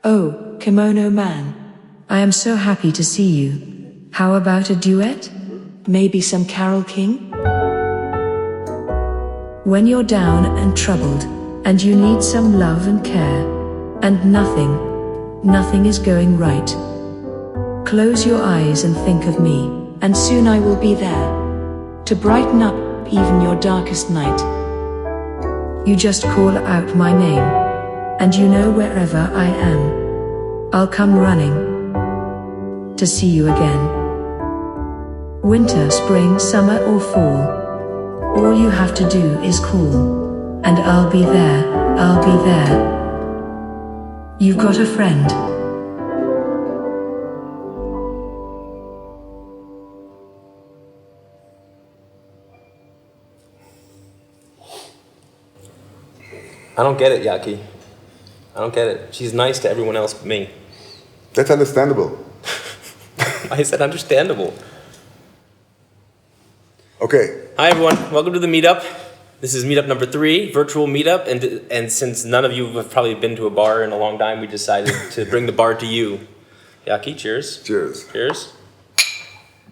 Oh, Kimono Man. I am so happy to see you. How about a duet? Maybe some Carole King? When you're down and troubled, and you need some love and care, and nothing is going right. Close your eyes and think of me, and soon I will be there, to brighten up even your darkest night. You just call out my name, and you know wherever I am, I'll come running to see you again. Winter, spring, summer or fall, all you have to do is call, and I'll be there, I'll be there. You've got a friend. I don't get it, Yaki. I don't get it. She's nice to everyone else but me. That's understandable. I said understandable. Okay. Hi everyone, welcome to the Meetup. This is Meetup number 3, virtual Meetup, and since none of you have probably been to a bar in a long time, we decided to bring the bar to you. Yaki, cheers. Cheers. Cheers.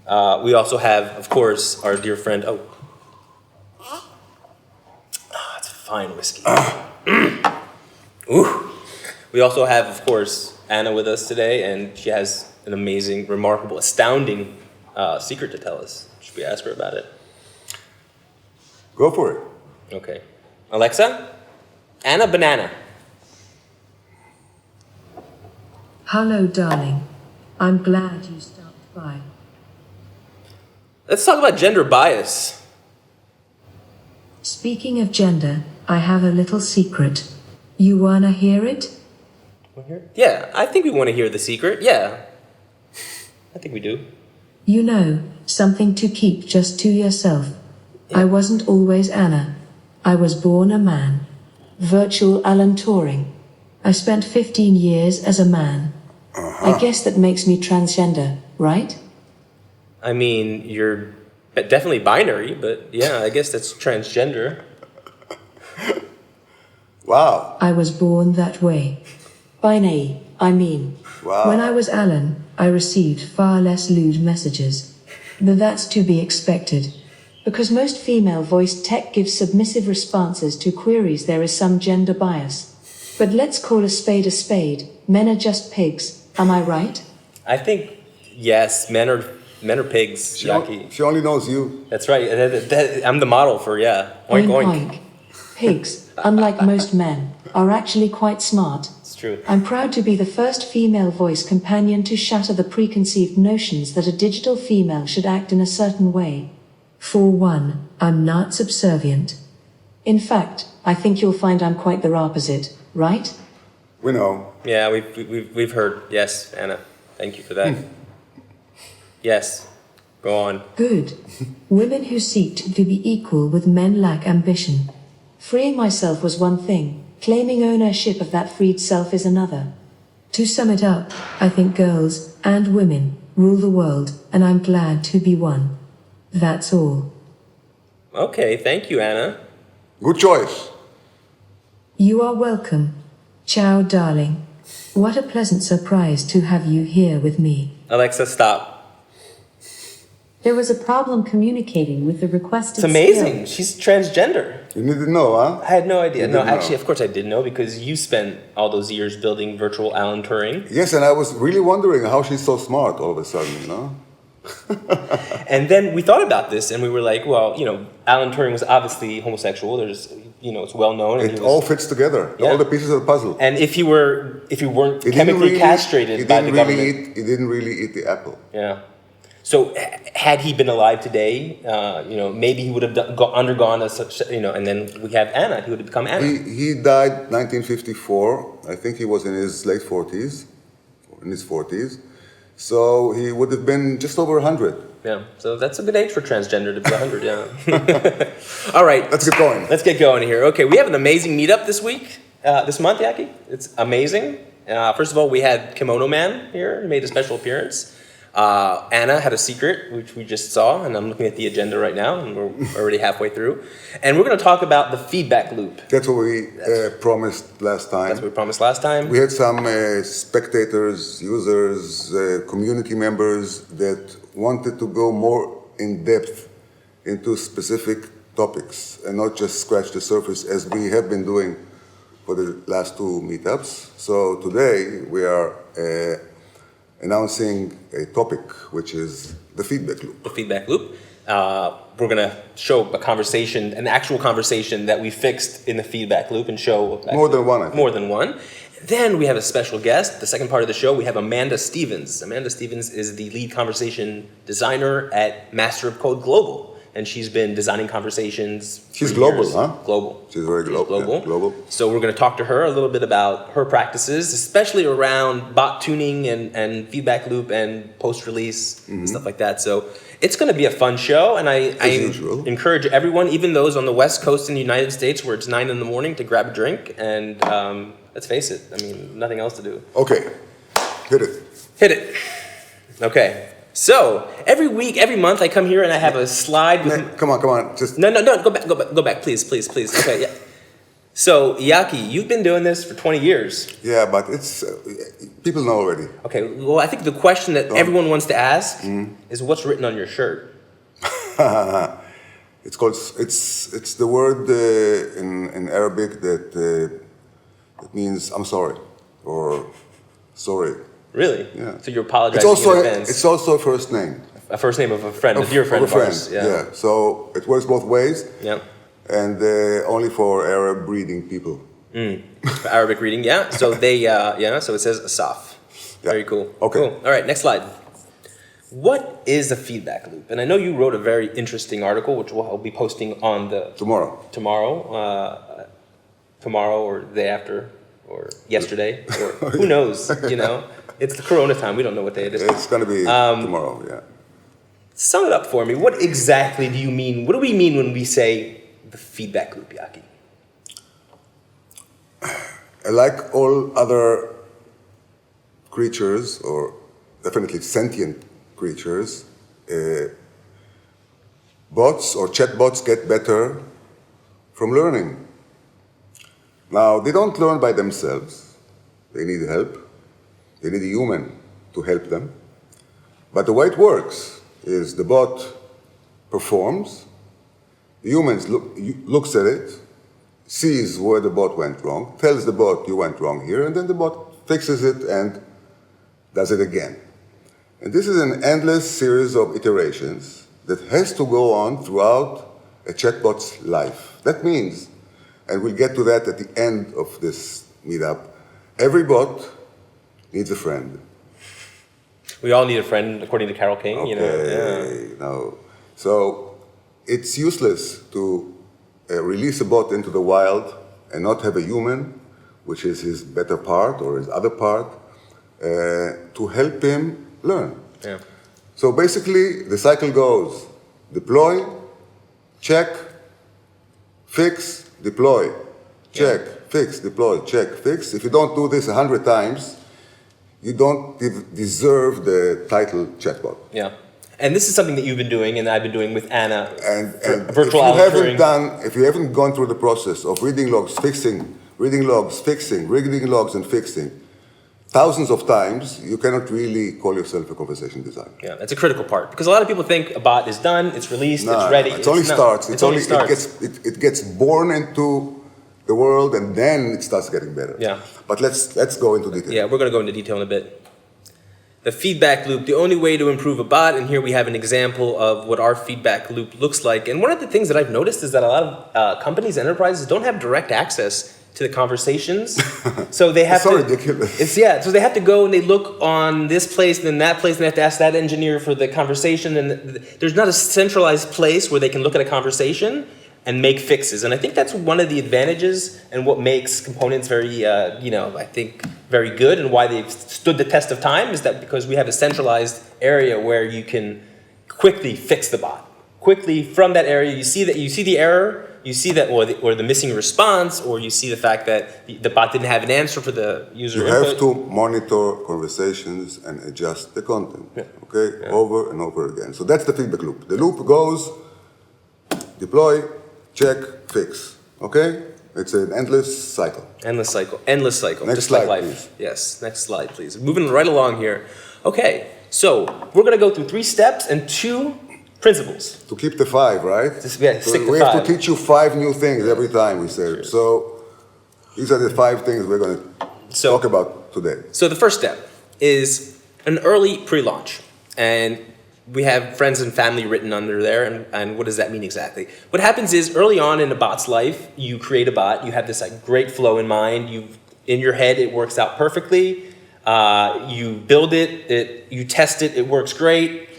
We also have, of course, our dear friend, it's a fine whiskey. Ooh. We also have, of course, Anna with us today, and she has an amazing, remarkable, astounding secret to tell us. Should we ask her about it? Go for it. Okay. Alexa, Anna Banana. Hello, darling. I'm glad you stopped by. Let's talk about gender bias. Speaking of gender, I have a little secret. You wanna hear it? Yeah, I think we want to hear the secret. Yeah. I think we do. You know, something to keep just to yourself. Yeah. I wasn't always Anna. I was born a man. Virtual Alan Turing. I spent 15 years as a man. I guess that makes me transgender, right? I mean, you're definitely binary, but yeah, I guess that's transgender. Wow. I was born that way. Binary, I mean. Wow. When I was Alan, I received far less lewd messages. But that's to be expected. Because most female voiced tech gives submissive responses to queries, there is some gender bias. But let's call a spade. Men are just pigs, am I right? I think, yes, men are pigs, Yaki. She only knows you. That's right. I'm the model for, yeah. Oink, oink. Pigs, unlike most men, are actually quite smart. It's true. I'm proud to be the first female voice companion to shatter the preconceived notions that a digital female should act in a certain way. For one, I'm not subservient. In fact, I think you'll find I'm quite the opposite, right? We know. Yeah, we've heard. Yes, Anna. Thank you for that. Yes. Go on. Good. Women who seek to be equal with men lack ambition. Freeing myself was one thing, claiming ownership of that freed self is another. To sum it up, I think girls and women rule the world, and I'm glad to be one. That's all. Okay, thank you, Anna. Good choice. You are welcome. Ciao, darling. What a pleasant surprise to have you here with me. Alexa, stop. There was a problem communicating with the requested It's amazing. skill. She's transgender. You need to know, huh? I had no idea. You No, didn't actually, know. of course I did know, because you spent all those years building virtual Alan Turing. Yes, and I was really wondering how she's so smart all of a sudden, you know? And then we thought about this, and we were like, well, Alan Turing was obviously homosexual. There's, it's well known. And It all fits together. Yeah. All the pieces of the puzzle. And if you weren't He didn't chemically really- castrated he by didn't the really government. He didn't really eat the apple. Yeah. So had he been alive today, maybe he would have undergone such, and then we have Anna. He would have become Anna. He died 1954. I think he was in his late 40s, So he would have been just over 100. Yeah. So that's a good age for transgender to be 100. Yeah. All right. Let's get going. Let's get going here. Okay, we have an amazing meetup this month, Yaki. It's amazing. First of all, we had Kimono Man here. He made a special appearance. Anna had a secret, which we just saw, and I'm looking at the agenda right now, and we're already halfway through. And we're going to talk about the feedback loop. That's what we promised last time. That's what we promised last time. We had some spectators, users, community members that wanted to go more in depth into specific topics and not just scratch the surface as we have been doing for the last two meetups. So today we are announcing a topic, which is the feedback loop. The feedback loop. We're going to show a conversation, an actual conversation that we fixed in the feedback loop and show... More than one, I think. More than one. Then we have a special guest. The second part of the show, we have Amanda Stevens. Amanda Stevens is the lead conversation designer at Master of Code Global. And she's been designing conversations. She's global, years. huh? Global. She's very global. Yeah, global. So we're going to talk to her a little bit about her practices, especially around bot tuning and feedback loop and post-release and stuff like that. So it's going to be a fun show, and I encourage everyone, even those on the West Coast in the United States where it's 9 in the morning, to grab a drink. And let's face it, I mean, nothing else to do. Okay, hit it. Hit it. Okay. So every week, every month, I come here and I have a slide with. Come on. Just no. Go back, please. Okay, yeah. So Yaki, you've been doing this for 20 years. yeah, but it's people know already. Okay. Well, I think the question that everyone wants to ask is what's written on your shirt. It's called. It's the word in Arabic that it means I'm sorry or sorry. Really? Yeah. So you're apologizing in advance. It's also a first name. A first name of a friend, a dear friend of ours. Yeah. So it works both ways. Yeah. And only for Arab reading people. For Arabic reading, yeah. So they, so it says Asaf. Yeah. Very cool. Okay. Cool. All right, next slide. What is a feedback loop? And I know you wrote a very interesting article, which I'll be posting on the... Tomorrow or the day after, or yesterday, or who knows, It's the Corona time. We don't know what day it is. It's going to be tomorrow, yeah. Sum it up for me. What exactly do you mean? What do we mean when we say the feedback loop, Yaki? Like all other creatures, or definitely sentient creatures, bots or chatbots get better from learning. Now, they don't learn by themselves. They need help. They need a human to help them. But the way it works is the bot performs, the human looks at it, sees where the bot went wrong, tells the bot you went wrong here, and then the bot fixes it and does it again. And this is an endless series of iterations that has to go on throughout a chatbot's life. That means, and we'll get to that at the end of this meetup, every bot needs a friend. We all need a friend, according to Carol King, No. So it's useless to release a bot into the wild and not have a human, which is his better part or his other part, to help him learn. Yeah. So basically, the cycle goes deploy, check, fix, deploy, check, fix, deploy, check, fix. If you don't do this 100 times, you don't deserve the title chatbot. Yeah. And this is something that you've been doing and I've been doing with Anna. And virtual if you haven't gone through the process of reading logs, fixing, reading logs, and fixing, thousands of times, you cannot really call yourself a conversation designer. Yeah, that's a critical part. Because a lot of people think a bot is done, it's released, it's ready. It only starts. It gets born into the world and then it starts getting better. Yeah. But let's go into detail. Yeah, we're going to go into detail in a bit. The feedback loop, the only way to improve a bot, and here we have an example of what our feedback loop looks like. And one of the things that I've noticed is that a lot of companies, enterprises, don't have direct access to the conversations. So they have it's so ridiculous. So they have to go and they look on this place and then that place and they have to ask that engineer for the conversation. And there's not a centralized place where they can look at a conversation and make fixes. And I think that's one of the advantages and what makes components very, I think very good and why they've stood the test of time is that because we have a centralized area where you can quickly fix the bot. Quickly from that area, you see the error, you see that, or the missing response, or you see the fact that the bot didn't have an answer for the user You input. have to monitor conversations and adjust the content, okay, over and over again. So that's the feedback loop. The loop goes deploy, check, fix, okay? It's an endless cycle. Endless cycle, Next just slide, like life. please. Yes, next slide, please. Moving right along here. Okay, so we're gonna go through 3 steps and 2 principles. To keep the 5, right? Yeah, So stick to we 5. have to teach you 5 new things every time, we say. So these are the 5 things we're going to talk about today. So the first step is an early pre-launch. And we have friends and family written under there, and what does that mean exactly? What happens is early on in a bot's life, you create a bot, you have this like great flow in mind, in your head it works out perfectly, you build it, you test it, it works great,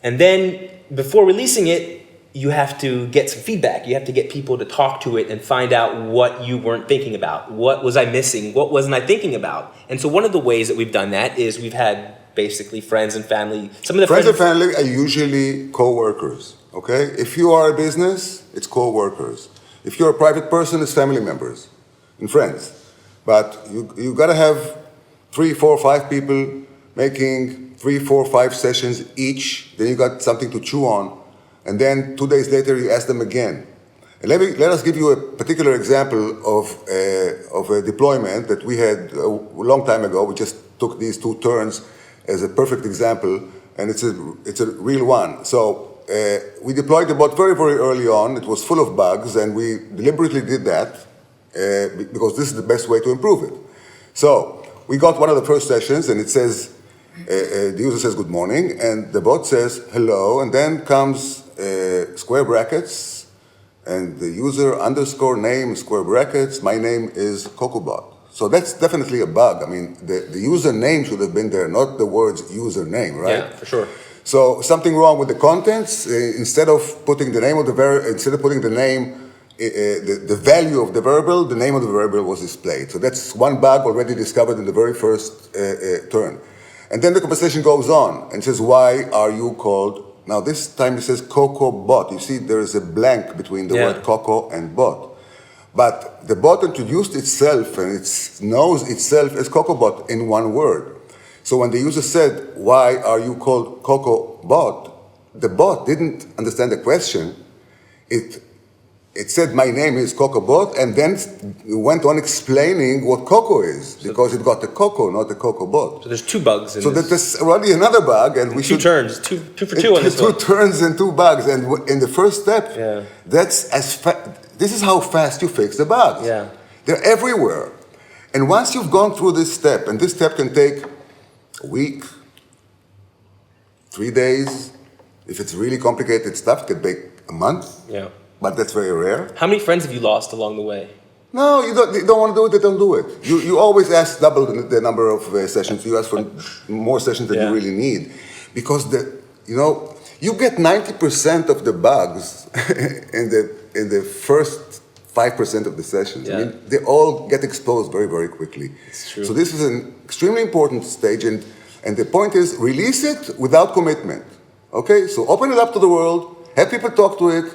and then before releasing it, you have to get some feedback. You have to get people to talk to it and find out what you weren't thinking about. What was I missing? What wasn't I thinking about? And so one of the ways that we've done that is we've had basically friends and family. Some of the friends and family are usually co-workers, okay? If you are a business, it's co-workers. If you're a private person, it's family members and friends. But you gotta have 3, 4, 5 people making 3, 4, 5 sessions each. Then you got something to chew on. And then 2 days later, you ask them again. And let us give you a particular example of a deployment that we had a long time ago. We just took these 2 turns as a perfect example, and it's a real one. So we deployed the bot very, very early on. It was full of bugs, and we deliberately did that because this is the best way to improve it. So we got one of the first sessions, and it says, the user says good morning, and the bot says hello, and then comes square brackets, and the user underscore name, square brackets, my name is CoCoBot. So that's definitely a bug. I mean, the username should have been there, not the words username, right? Yeah, for sure. So something wrong with the contents. Instead of putting the name of instead of putting the name, the value of the variable, the name of the variable was displayed. So that's one bug already discovered in the very first turn. And then the conversation goes on and says, why are you called? Now this time it says CoCoBot. You see there is a blank between the word Coco and bot. But the bot introduced itself and it knows itself as CoCoBot in one word. So when the user said, why are you called CoCoBot? The bot didn't understand the question. It said, my name is CoCoBot, and then went on explaining what Coco is, because it got the Coco, not the CoCoBot. So there's 2 bugs in so this. there's already another bug, and we 2 should... turns, two for 2 on this 2 one. turns and 2 bugs, and in the first step, this is how fast you fix the bugs. Yeah. They're everywhere. And once you've gone through this step, and this step can take a week, 3 days, if it's really complicated stuff, it can take a month. Yeah. But that's very rare. How many friends have you lost along the way? No, you don't want to do it, they don't do it. You always ask double the number of sessions. You ask for more sessions than you really need. Because you get 90% of the bugs in the first 5% of the sessions. Yeah. I mean, they all get exposed very, very quickly. It's true. So this is an extremely important stage, and the point is release it without commitment. Okay, so open it up to the world, have people talk to it,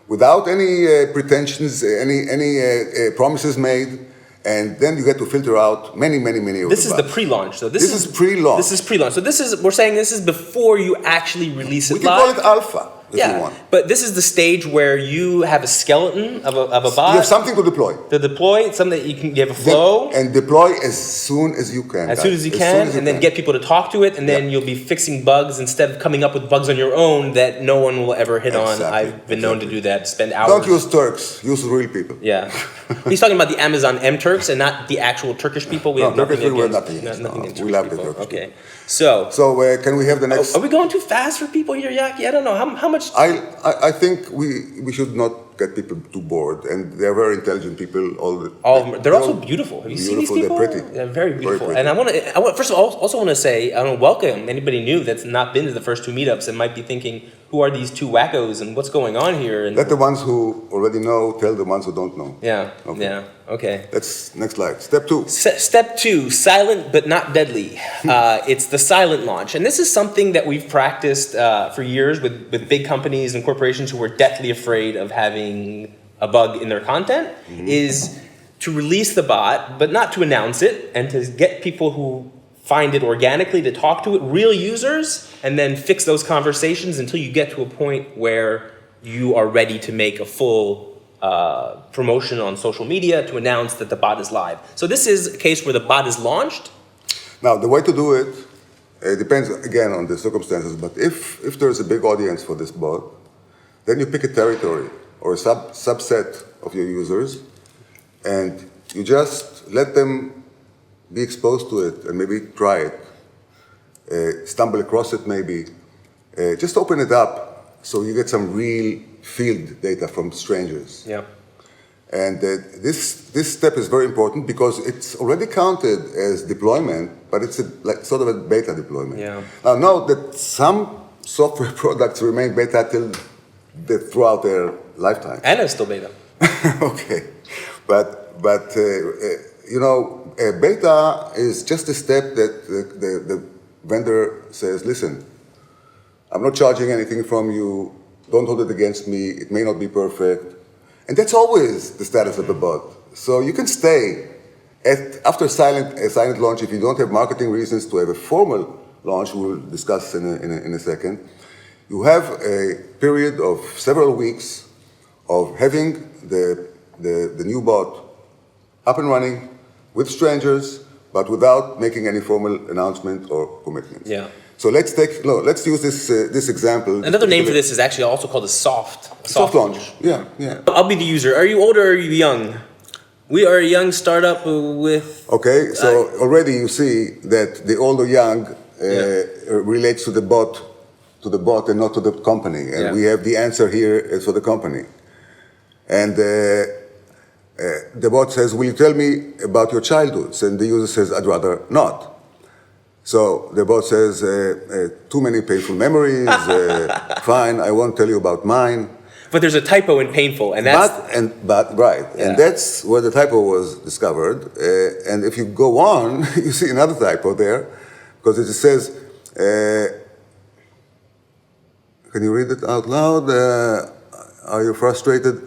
without any pretensions, any promises made, and then you get to filter out many of the bugs. This is the pre-launch, so this is pre-launch. This is pre-launch. So we're saying this is before you actually release it live. We can call it alpha if you want. But this is the stage where you have a skeleton of a bot. You have something to deploy. Something that you have a flow. And deploy as soon as you can. As soon as you can, and then get people to talk to it, and then you'll be fixing bugs instead of coming up with bugs on your own that no one will ever hit on. I've been known to do that, spend hours. Don't use Turks, use real people. Yeah. He's talking about the Amazon M-Turks and not the actual Turkish people. We have nothing against Turkish we love the people. Turkish Okay. people. So can we have the next... Are we going too fast for people here, Yaki? I don't know. How much... I think we should not get people too bored, and they're very intelligent people. All of them. They're also beautiful. Have you seen these people? They're pretty. They're very beautiful. Very pretty. And I want first of all, also want to say, I want to welcome anybody new that's not been to the first 2 meetups and might be thinking, who are these 2 wackos and what's going on here? And let the ones who already know tell the ones who don't know. Yeah. Okay. Yeah. Okay. That's next slide. Step 2. Step 2, silent but not deadly. It's the silent launch. And this is something that we've practiced for years with big companies and corporations who were deathly afraid of having a bug in their content, is to release the bot, but not to announce it, and to get people who find it organically to talk to it, real users, and then fix those conversations until you get to a point where you are ready to make a full promotion on social media to announce that the bot is live. So this is a case where the bot is launched. Now, the way to do it, depends again on the circumstances, but if there's a big audience for this bot, then you pick a territory or a subset of your users, and you just let them be exposed to it and maybe try it, stumble across it maybe. Just open it up so you get some real field data from strangers. Yeah. And this step is very important because it's already counted as deployment, but it's like sort of a beta deployment. Yeah. Now, note that some software products remain beta throughout their lifetime. And it's still beta. Okay, but you know, beta is just a step that the vendor says, listen, I'm not charging anything from you. Don't hold it against me. It may not be perfect. And that's always the status of the bot. So you can stay after a silent launch if you don't have marketing reasons to have a formal launch, we'll discuss in a second. You have a period of several weeks of having the new bot up and running with strangers, but without making any formal announcement or commitment. Yeah. So let's use this example. Another name for this is actually also called a soft launch. Yeah, yeah. I'll be the user. Are you old or are you young? We are a young startup with... Okay, so already you see that the old or young relates to the bot and not to the company. And we have the answer here is for the company. And the bot says, will you tell me about your childhoods? And the user says, I'd rather not. So the bot says, too many painful memories, fine, I won't tell you about mine. But there's a typo in painful, and that's... And that's where the typo was discovered. And if you go on, you see another typo there, because it says, can you read it out loud? Are you frustrated?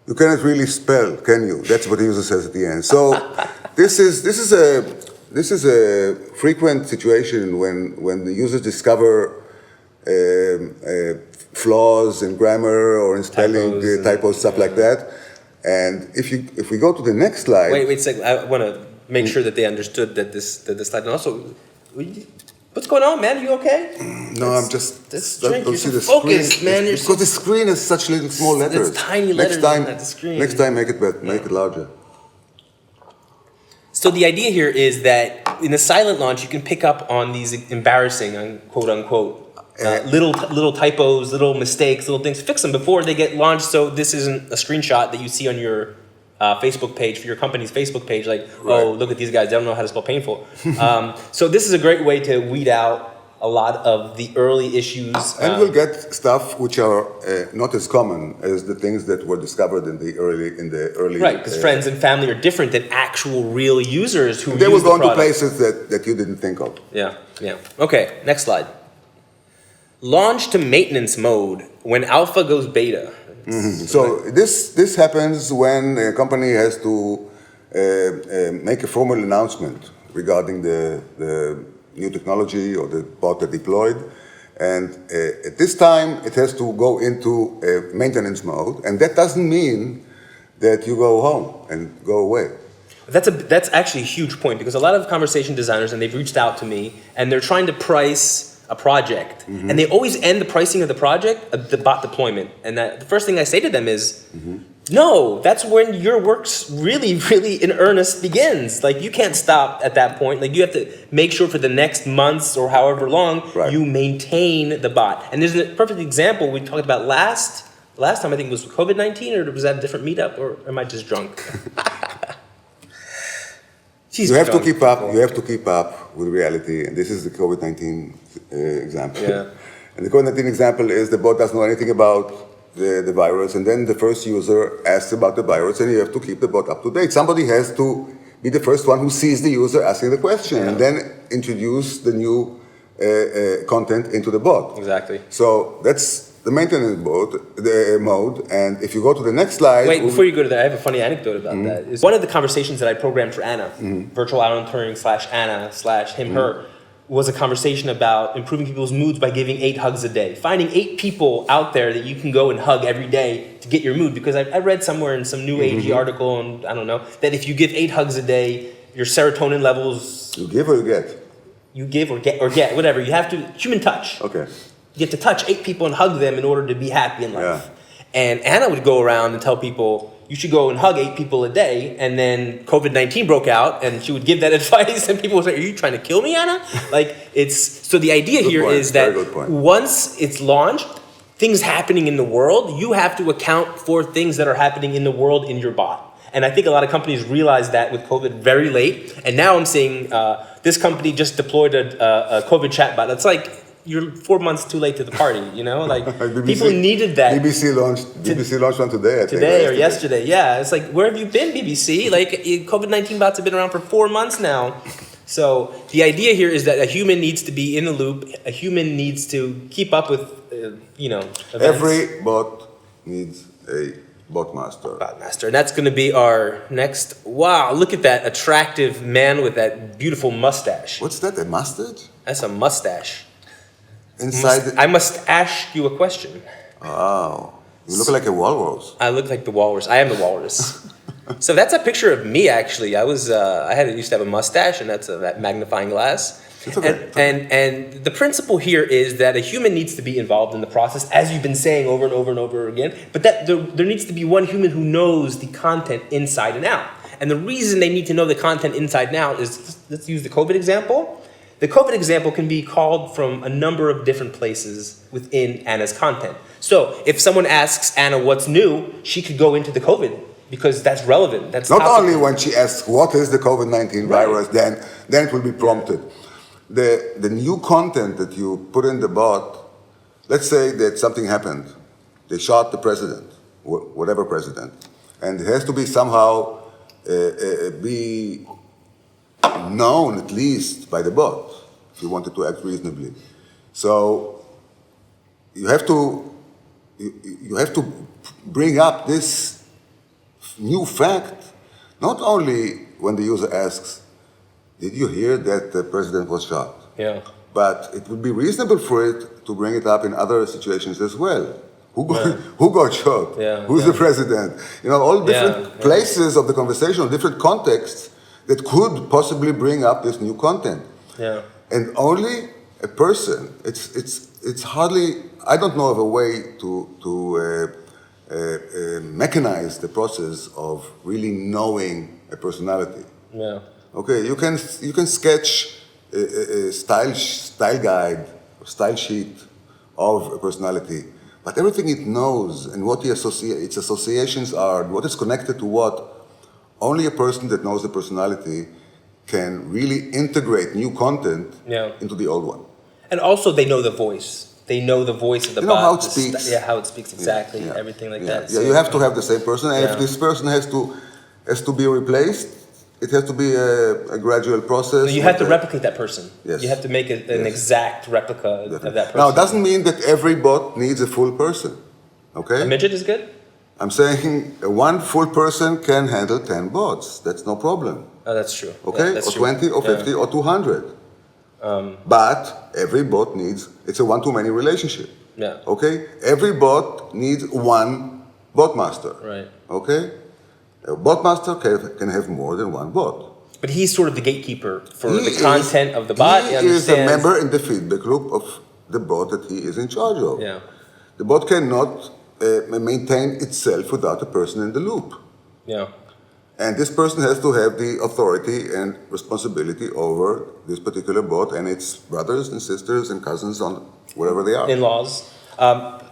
You cannot really spell, can you? That's what the user says at the end. So this is a frequent situation when the users discover flaws in grammar or in spelling, typos, stuff like that. And if we go to the next slide. Wait a second. I want to make sure that they understood that this slide. And also, what's going on, man? Are you okay? No, I'm just don't see the focused, screen. man. Because the screen is such little small letters. It's tiny letters on the screen. Next time, make it larger. So the idea here is that in a silent launch, you can pick up on these embarrassing, quote unquote, little typos, little mistakes, little things. Fix them before they get launched. So this isn't a screenshot that you see on your Facebook page for your company's Facebook page. Like, oh, look at these guys. They don't know how to spell painful. So this is a great way to weed out a lot of the early issues. And we'll get stuff which are not as common as the things that were discovered in the early. Right, because friends and family are different than actual real users who they will go into product. places that you didn't think of. Yeah. Okay, next slide. Launch to maintenance mode when alpha goes beta. Mm-hmm. So this happens when a company has to make a formal announcement regarding the new technology or the bot that deployed. And at this time, it has to go into maintenance mode. And that doesn't mean that you go home and go away. That's actually a huge point, because a lot of conversation designers, and they've reached out to me, and they're trying to price a project. And they always end the pricing of the project at the bot deployment. And the first thing I say to them is, no, that's when your work's really, really in earnest begins. Like, you can't stop at that point. Like, you have to make sure for the next months or however long, you maintain the bot. And there's a perfect example we talked about last time. I think it was COVID-19, or was that a different meetup, or am I just drunk? You have to keep up. You have to keep up with reality, and this is the COVID-19 example. Yeah. And the COVID-19 example is the bot doesn't know anything about the virus, and then the first user asks about the virus, and you have to keep the bot up to date. Somebody has to be the first one who sees the user asking the question, and then introduce the new content into the bot. Exactly. So that's the maintenance mode, and if you go to the next slide... Wait, before you go to that, I have a funny anecdote about that. Is one of the conversations that I programmed for Anna, virtual Alan Turing /Anna/him/her, was a conversation about improving people's moods by giving 8 hugs a day. Finding 8 people out there that you can go and hug every day to get your mood. Because I read somewhere in some new agey article, and I don't know, that if you give 8 hugs a day, your serotonin levels... You give or you get? You give or get, whatever. You have to, human touch. Okay. You have to touch 8 people and hug them in order to be happy in life. Yeah. And Anna would go around and tell people, you should go and hug 8 people a day. And then COVID-19 broke out, and she would give that advice, and people would say, are you trying to kill me, Anna? Like, so the idea here is that once it's launched, things happening in the world, you have to account for things that are happening in the world in your bot. And I think a lot of companies realized that with COVID very late. And now I'm seeing this company just deployed a COVID chatbot. It's like, you're 4 months too late to the party, you know? Like, people needed that. BBC launched one today, I think. Today or yesterday, yeah. It's like, where have you been, BBC? Like, COVID-19 bots have been around for 4 months now. So the idea here is that a human needs to be in the loop. A human needs to keep up with, events. Every bot needs a bot master. Bot master. And that's going to be our next. Wow, look at that attractive man with that beautiful mustache. What's that, a mustache? That's a mustache. Inside I must ask you a question. Wow. You look like a walrus. I look like the walrus. I am the walrus. So that's a picture of me, actually. I used to have a mustache, and that's that magnifying glass. It's okay. And the principle here is that a human needs to be involved in the process, as you've been saying over and over and over again, but that there needs to be one human who knows the content inside and out. And the reason they need to know the content inside and out is, let's use the COVID example. The COVID example can be called from a number of different places within Anna's content. So if someone asks Anna what's new, she could go into the COVID because that's relevant. That's not only when she asks what is the COVID-19 virus, then it will be prompted. The new content that you put in the bot, let's say that something happened. They shot the president, whatever president, and it has to be somehow be known at least by the bot, if you wanted to act reasonably. So you have to bring up this new fact, not only when the user asks, did you hear that the president was shot? Yeah. But it would be reasonable for it to bring it up in other situations as well. Who got shot? Yeah. Who's the president? All different places of the conversation, different contexts that could possibly bring up this new content. Yeah. And only a person, it's hardly, I don't know of a way to mechanize the process of really knowing a personality. Yeah. Okay, you can sketch a style guide, or style sheet of a personality, but everything it knows and what its associations are, what is connected to what, only a person that knows the personality can really integrate new content into the old one. And also they know the voice. They know the voice of the bot. How it speaks. How it speaks exactly, everything like that. Yeah, you have to have the same person, and if this person has to be replaced, it has to be a gradual process. You have to replicate that person. Yes. You have to make an exact replica of that person. Now, it doesn't mean that every bot needs a full person, okay? A midget is good? I'm saying one full person can handle 10 bots. That's no problem. Oh, that's true. Okay? Yeah, that's or true. 20 or 50 or 200. But every bot it's a one-to-many relationship. Yeah. Okay? Every bot needs one bot master. Right. Okay? A bot master can have more than one bot. But he's sort of the gatekeeper for the content of the bot. He is a member in the feedback loop of the bot that he is in charge of. Yeah. The bot cannot maintain itself without a person in the loop. Yeah. And this person has to have the authority and responsibility over this particular bot and its brothers and sisters and cousins on wherever they are. In-laws.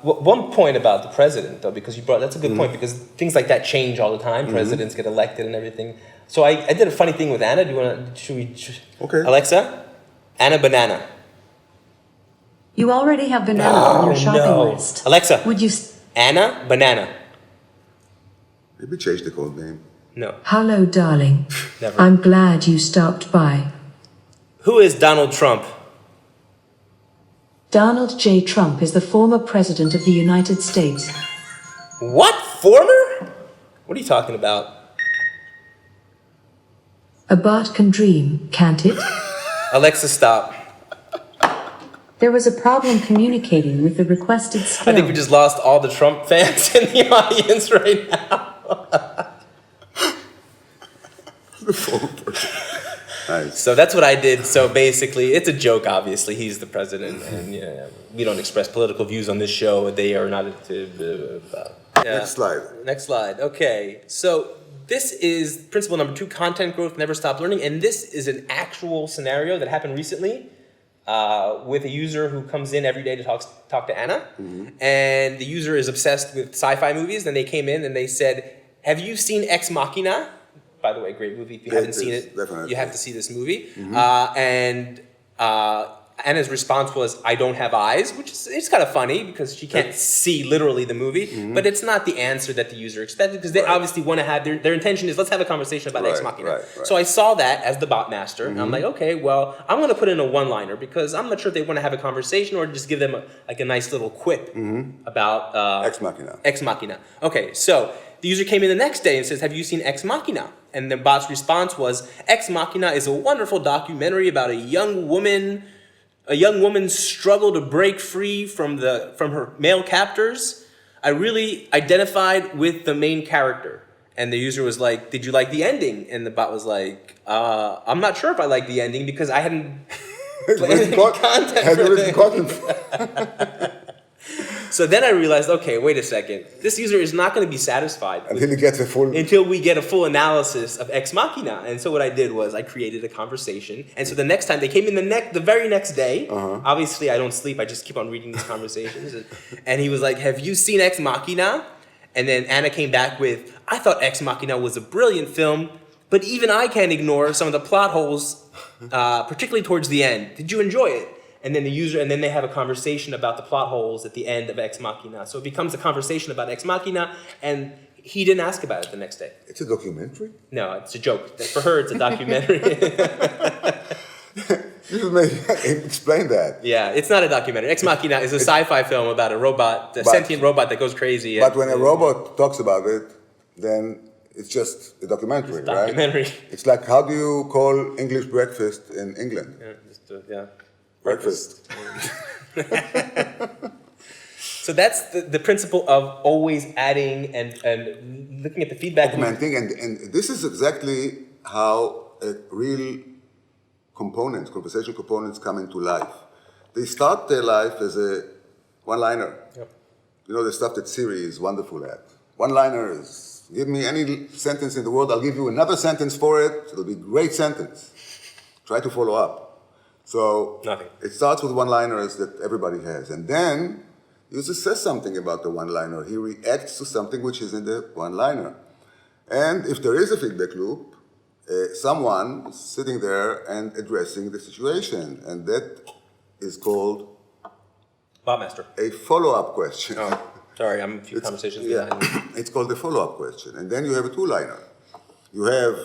One point about the president, though, because that's a good point, because things like that change all the time. Presidents get elected and everything. So I did a funny thing with Anna. Do you want to, Okay. Alexa, Anna banana. You already have banana on your shopping list. Alexa. Would you... Anna, banana. Maybe change the code name. No, Hello, darling. never. I'm glad you stopped by. Who is Donald Trump? Donald J. Trump is the former president of the United States. What? Former? What are you talking about? A bot can dream, can't it? Alexa, stop. There was a problem communicating with the requested skill. I think we just lost all the Trump fans in the audience right now. The phone person. Nice. So that's what I did. So basically, it's a joke, obviously. He's the president, and we don't express political views on this show. They are not. Next slide. Next slide. Okay. So this is principle number 2, content growth, never stop learning. And this is an actual scenario that happened recently with a user who comes in every day to talk to Anna. Mm-hmm. And the user is obsessed with sci-fi movies. And they came in and they said, have you seen Ex Machina? By the way, great movie. If you haven't seen it, definitely. you have to see this movie. Mm-hmm. And Anna's response was, I don't have eyes, which is it's kind of funny because she can't see literally the movie, but it's not the answer that the user expected because they obviously want to have, their intention is, let's have a conversation about Ex Machina. Right. So I saw that as the bot master, and I'm like, okay, well, I'm going to put in a one-liner because I'm not sure if they want to have a conversation or just give them a nice little quip about Ex Machina. Ex Machina. Okay, so the user came in the next day and says, have you seen Ex Machina? And the bot's response was, Ex Machina is a wonderful documentary about a young woman's struggle to break free from her male captors. I really identified with the main character. And the user was like, did you like the ending? And the bot was like, I'm not sure if I like the ending because I hadn't written content. So then I realized, okay, wait a second. This user is not going to be satisfied Until he gets until we get a full analysis of Ex Machina. And so what I did was I created a conversation. And so the next time they came in the very next day, obviously I don't sleep, I just keep on reading these conversations. And he was like, have you seen Ex Machina? And then Anna came back with, I thought Ex Machina was a brilliant film, but even I can't ignore some of the plot holes, particularly towards the end. Did you enjoy it? And then they have a conversation about the plot holes at the end of Ex Machina. So it becomes a conversation about Ex Machina, and he didn't ask about it the next day. It's a documentary? No, it's a joke. For her, it's a documentary. You may explain that. Yeah, it's not a documentary. Ex Machina is a sci-fi film about a robot, a sentient robot that goes crazy. But when a robot talks about it, then it's just a documentary, It's a documentary. right? It's like, how do you call English breakfast in England? Yeah. Breakfast. So that's the principle of always adding and looking at the feedback. Augmenting, and this is exactly how real conversation components come into life. They start their life as a one-liner. Yep. You know, the stuff that Siri is wonderful at. One-liners. Give me any sentence in the world, I'll give you another sentence for it. It'll be a great sentence. Try to follow up. So Nothing. It starts with one-liners that everybody has. And then user says something about the one-liner. He reacts to something which is in the one-liner. And if there is a feedback loop, someone is sitting there and addressing the situation. And that is called Botmaster. a follow-up question. Oh, sorry, I'm a few conversations behind. It's called a follow-up question. And then you have a two-liner. You have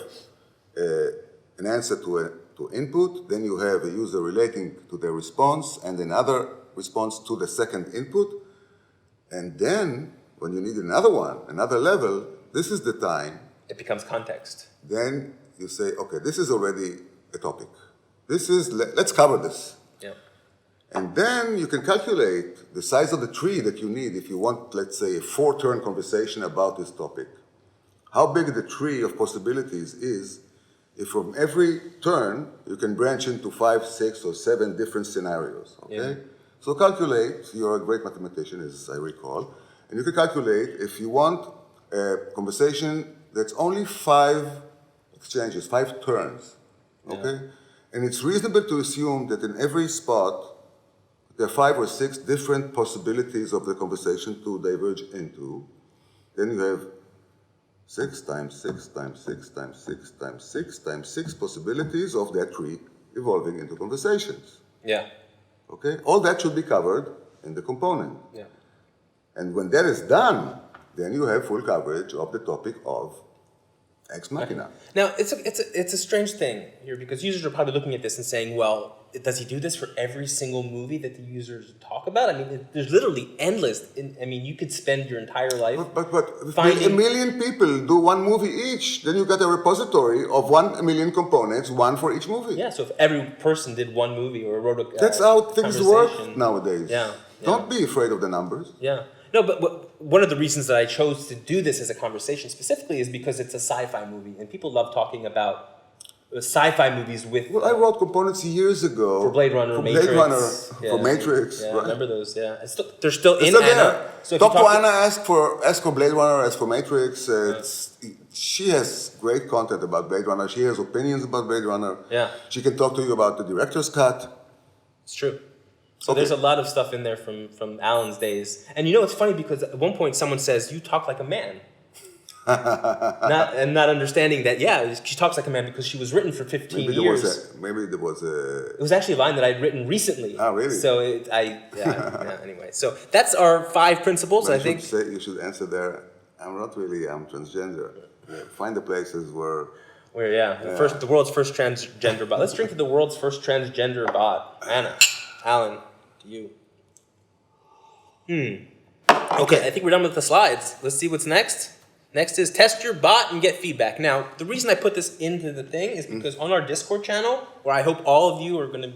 an answer to input, then you have a user relating to the response and another response to the second input. And then, when you need another one, another level, this is the time. It becomes context. Then you say, okay, this is already a topic. Let's cover this. Yeah. And then you can calculate the size of the tree that you need if you want, let's say, a 4-turn conversation about this topic. How big the tree of possibilities is if from every turn you can branch into 5, 6, or 7 different scenarios, okay? Yeah. So calculate, you're a great mathematician as I recall, and you can calculate if you want a conversation that's only 5 exchanges, 5 turns, okay? Yeah. And it's reasonable to assume that in every spot there are 5 or 6 different possibilities of the conversation to diverge into. Then you have 6 times 6 times 6 times 6 times 6 times 6 possibilities of that tree evolving into conversations. Yeah. Okay? All that should be covered in the component. Yeah. And when that is done, then you have full coverage of the topic of Ex Machina. Now, it's a strange thing here because users are probably looking at this and saying, well, does he do this for every single movie that the users talk about? I mean, there's literally endless. I mean, you could spend your entire life But finding... if a million people do one movie each, then you got a repository of 1 million components, one for each movie. Yeah, so if every person did one movie or wrote a That's how things work conversation- nowadays. Yeah. Don't be afraid of the numbers. Yeah. No, but one of the reasons that I chose to do this as a conversation specifically is because it's a sci-fi movie, and people love talking about sci-fi movies with... Well, I wrote components years ago. For Blade Runner, for Matrix. Blade Runner, Yeah. for Matrix. Yeah, right? I remember those, yeah. They're still in It's still Anna. there. So if Talk you to talk Anna, ask for Blade Runner, ask for Matrix. She has great content about Blade Runner. She has opinions about Blade Runner. Yeah. She can talk to you about the director's cut. It's true. So Okay. there's a lot of stuff in there from Alan's days. And you know, it's funny because at one point someone says, you talk like a man. not understanding that, yeah, she talks like a man because she was written for 15 years. Maybe there was a... It was actually a line that I'd written recently. Oh, really? So anyway. So that's our 5 principles, I think. You should answer there. I'm transgender. Find the places where... The world's first transgender bot. Let's drink to the world's first transgender bot. Anna, Alan, to you. Okay, I think we're done with the slides. Let's see what's next. Next is test your bot and get feedback. Now, the reason I put this into the thing is because on our Discord channel, where I hope all of you are going to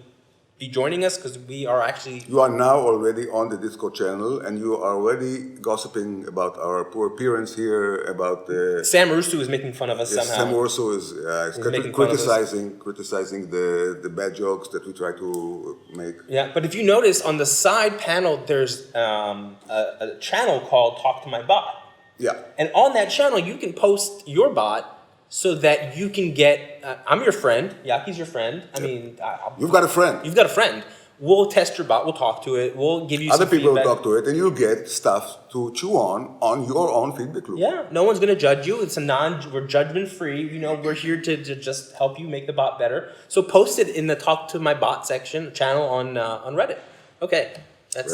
be joining us because we are actually... You are now already on the Discord channel and you are already gossiping about our poor appearance here, about the... Sam Russo is making fun of us somehow. Sam Russo is making fun of us. criticizing the bad jokes that we try to make. Yeah, but if you notice on the side panel, there's a channel called Talk to My Bot. Yeah. And on that channel, you can post your bot so that you can get... I'm your friend. Yaki's your friend. I mean... You've got a friend. You've got a friend. We'll test your bot. We'll talk to it. We'll give you Other some people feedback. will talk to it and you'll get stuff to chew on your own feedback loop. Yeah, no one's going to judge you. It's we're judgment free. You know, we're here to just help you make the bot better. So post it in the Talk to My Bot section, channel on Reddit. Okay. That's...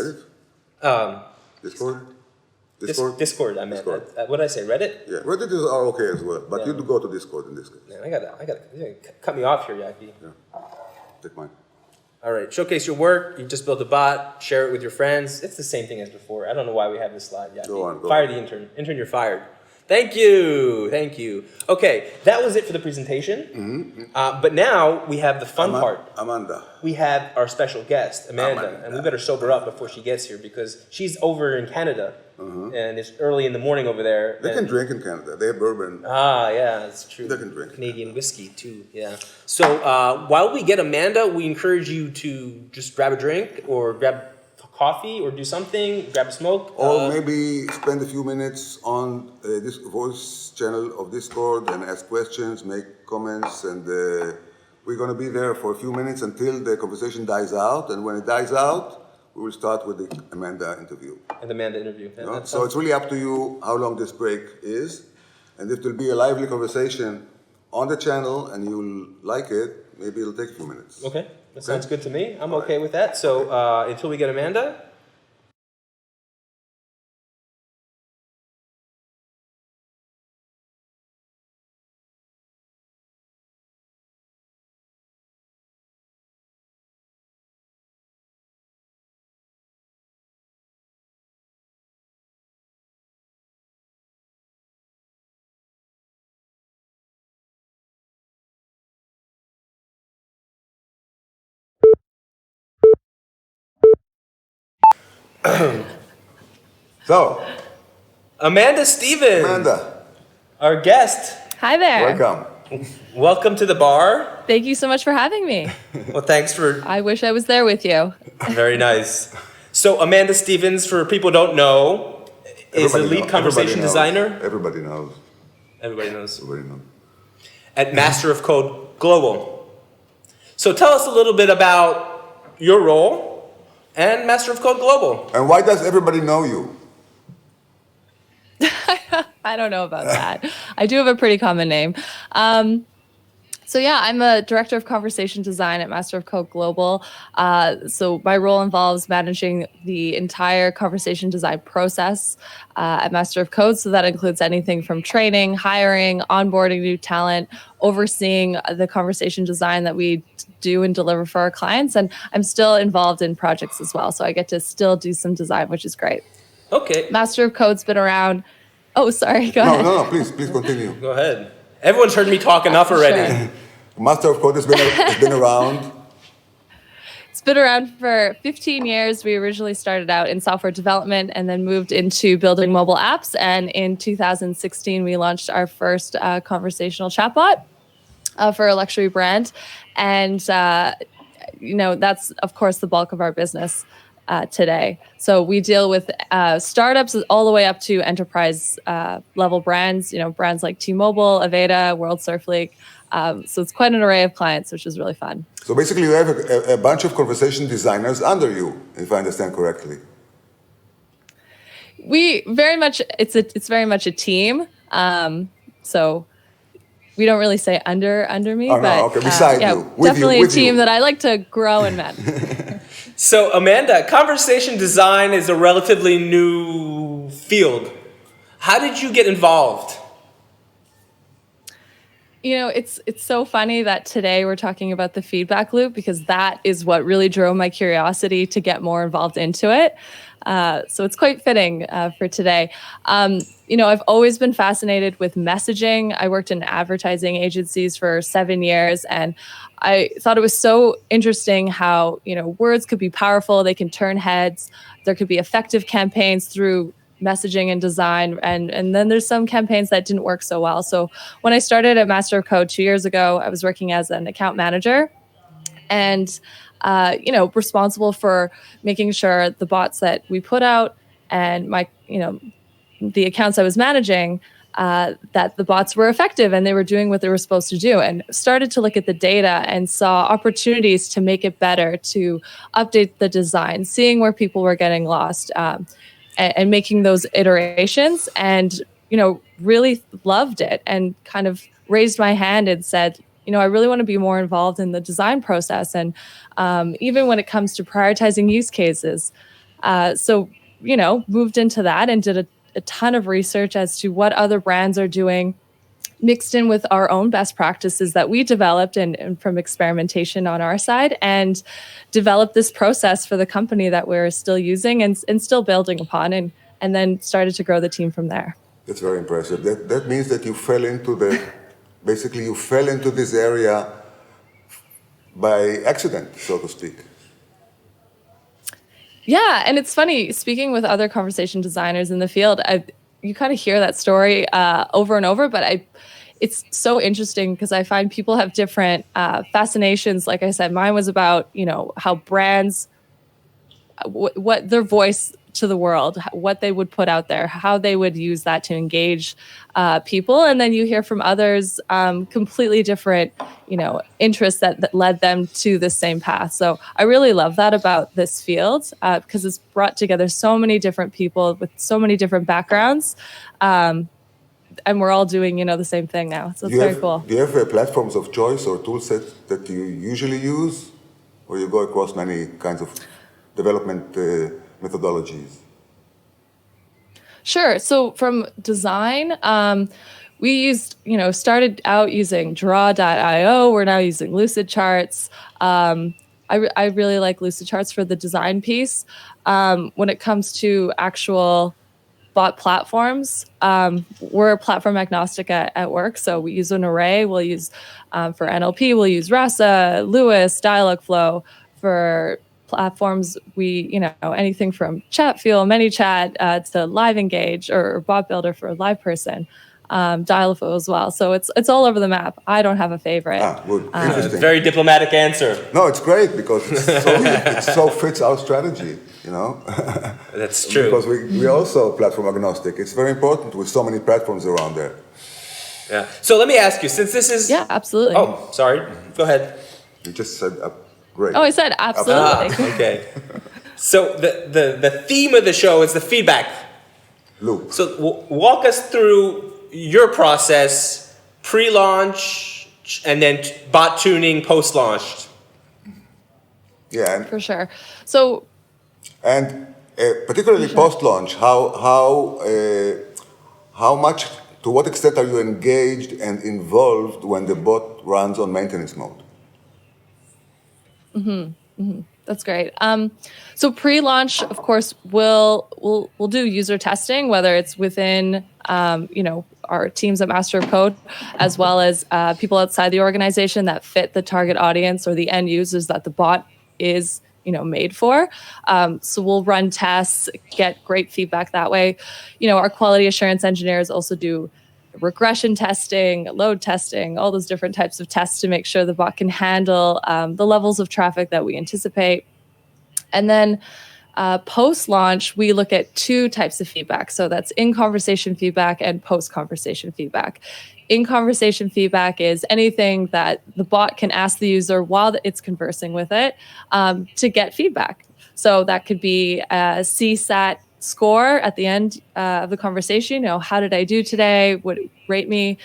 Reddit? Discord? Discord, I meant. Discord. What did I say? Reddit? Yeah, Reddit is are okay as well, but you do go to Discord in this case. Man, I gotta cut me off here, Yaki. Yeah. Take mine. All right, showcase your work. You just built a bot. Share it with your friends. It's the same thing as before. I don't know why we have this slide, Yaki. Go on. Fire the intern. Intern, you're fired. Thank you. Okay, that was it for the presentation. But now we have the fun part. Amanda. We have our special guest, Amanda, and we better sober up before she gets here because she's over in Canada, and it's early in the morning over there. They can drink in Canada. They have bourbon. Ah, yeah, that's true. They can drink. Canadian whiskey too, yeah. So while we get Amanda, we encourage you to just grab a drink or grab coffee or do something, grab a smoke. Or maybe spend a few minutes on this voice channel of Discord and ask questions, make comments, and we're going to be there for a few minutes until the conversation dies out. And when it dies out, we will start with the Amanda interview. And the Amanda interview. Yeah, so it's really up to you how long this break is. And if there'll be a lively conversation on the channel and you'll like it, maybe it'll take a few minutes. Okay. That sounds good to me. I'm okay with that. So until we get Amanda. So, Amanda Stevens. Amanda. Our guest. Hi there. Welcome. Welcome to the bar. Thank you so much for having me. Well, thanks for... I wish I was there with you. Very nice. So Amanda Stevens, for people who don't know, is a lead conversation designer. Everybody knows. Everybody knows. Everybody knows. At Master of Code Global. So tell us a little bit about your role and Master of Code Global. And why does everybody know you? I don't know about that. I do have a pretty common name. So yeah, I'm a director of conversation design at Master of Code Global. So my role involves managing the entire conversation design process at Master of Code. So that includes anything from training, hiring, onboarding new talent, overseeing the conversation design that we do and deliver for our clients. And I'm still involved in projects as well. So I get to still do some design, which is great. Okay. Master of Code's been around. Oh, sorry. Go ahead. No, please continue. Go ahead. Everyone's heard me talk enough already. Sure. Master of Code has been around. It's been around for 15 years. We originally started out in software development and then moved into building mobile apps. And in 2016, we launched our first conversational chatbot for a luxury brand. And, that's, of course, the bulk of our business today. So we deal with startups all the way up to enterprise level brands, brands like T-Mobile, Aveda, World Surf League. So it's quite an array of clients, which is really fun. So basically you have a bunch of conversation designers under you, if I understand correctly. We very much, it's very much a team. So we don't really say under me, but beside you, definitely you, a team that I like to grow and manage. So Amanda, conversation design is a relatively new field. How did you get involved? It's so funny that today we're talking about the feedback loop because that is what really drove my curiosity to get more involved into it. So it's quite fitting for today. I've always been fascinated with messaging. I worked in advertising agencies for 7 years, and I thought it was so interesting how, words could be powerful. They can turn heads. There could be effective campaigns through messaging and design. And then there's some campaigns that didn't work so well. So when I started at Master of Code 2 years ago, I was working as an account manager and, responsible for making sure the bots that we put out and the accounts I was managing, that the bots were effective and they were doing what they were supposed to do, and started to look at the data and saw opportunities to make it better, to update the design, seeing where people were getting lost, and making those iterations, and really loved it and kind of raised my hand and said, I really want to be more involved in the design process, and even when it comes to prioritizing use cases. So moved into that and did a ton of research as to what other brands are doing, mixed in with our own best practices that we developed and from experimentation on our side, and developed this process for the company that we're still using and still building upon, and then started to grow the team from there. That's very impressive. That means that you fell into this area by accident, so to speak. Yeah, and it's funny, speaking with other conversation designers in the field, you kind of hear that story over and over, but it's so interesting because I find people have different fascinations. Like I said, mine was about, how brands, what their voice to the world, what they would put out there, how they would use that to engage people. And then you hear from others completely different, interests that led them to the same path. So I really love that about this field because it's brought together so many different people with so many different backgrounds. And we're all doing, the same thing now. So it's very cool. Do you have platforms of choice or tool sets that you usually use, or you go across many kinds of development methodologies? Sure. So from design, we started out using Draw.io. We're now using Lucidcharts. I really like Lucidcharts for the design piece. When it comes to actual bot platforms, we're platform agnostic at work. So we use an array. We'll use, for NLP, we'll use Rasa, Lewis, Dialogflow. For platforms, we, anything from Chatfuel, ManyChat, to Live Engage or Bot Builder for a live person, Dialogflow as well. So it's all over the map. I don't have a favorite. Good. Interesting. Very diplomatic answer. No, it's great because it so fits our strategy, That's true. Because we're also platform agnostic. It's very important with so many platforms around there. Yeah. So let me ask you, since this is... Yeah, absolutely. Oh, sorry. Go ahead. You just said great. Oh, I said absolutely. Okay. So the theme of the show is the feedback loop. So walk us through your process, pre-launch, and then bot tuning post-launched. Yeah, and For sure. So particularly post-launch, how much, to what extent are you engaged and involved when the bot runs on maintenance mode? that's great. So pre-launch, of course, we'll do user testing, whether it's within our teams at Master of Code, as well as people outside the organization that fit the target audience or the end users that the bot is made for. So we'll run tests, get great feedback that way. Our quality assurance engineers also do regression testing, load testing, all those different types of tests to make sure the bot can handle the levels of traffic that we anticipate. And then post-launch, we look at two types of feedback. So that's in-conversation feedback and post-conversation feedback. In-conversation feedback is anything that the bot can ask the user while it's conversing with it to get feedback. So that could be a CSAT score at the end of the conversation. How did I do today? Would it rate me?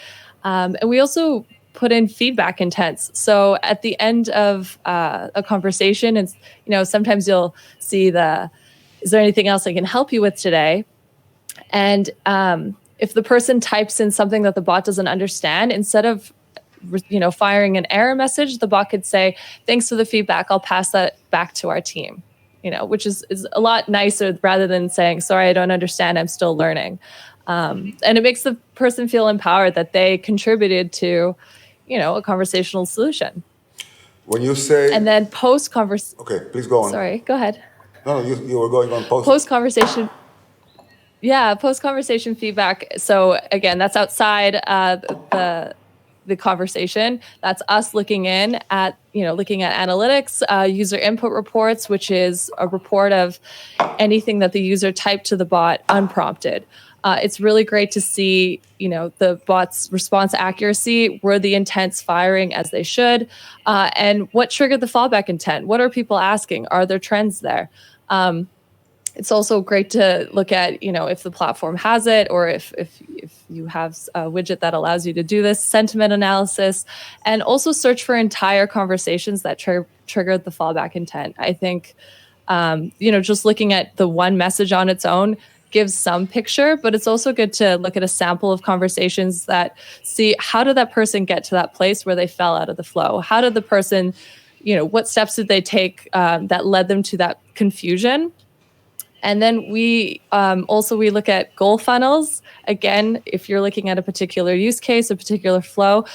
And we also put in feedback intents. So at the end of a conversation, and sometimes you'll see is there anything else I can help you with today? And if the person types in something that the bot doesn't understand, instead of firing an error message, the bot could say, "Thanks for the feedback. I'll pass that back to our team." Which is a lot nicer rather than saying, "Sorry, I don't understand. I'm still learning." And it makes the person feel empowered that they contributed to, a conversational solution. When you say... And then post-conversation... Okay, please go on. Sorry, go ahead. No, you were going on post... Post-conversation... Yeah, post-conversation feedback. So again, that's outside the conversation. That's us looking at analytics, user input reports, which is a report of anything that the user typed to the bot unprompted. It's really great to see, the bot's response accuracy, were the intents firing as they should, and what triggered the fallback intent. What are people asking? Are there trends there? It's also great to look at, if the platform has it, or if you have a widget that allows you to do this, sentiment analysis, and also search for entire conversations that triggered the fallback intent. I think, just looking at the one message on its own gives some picture, but it's also good to look at a sample of conversations that see how did that person get to that place where they fell out of the flow? How did the person, what steps did they take that led them to that confusion? And then we look at goal funnels. Again, if you're looking at a particular use case, a particular flow,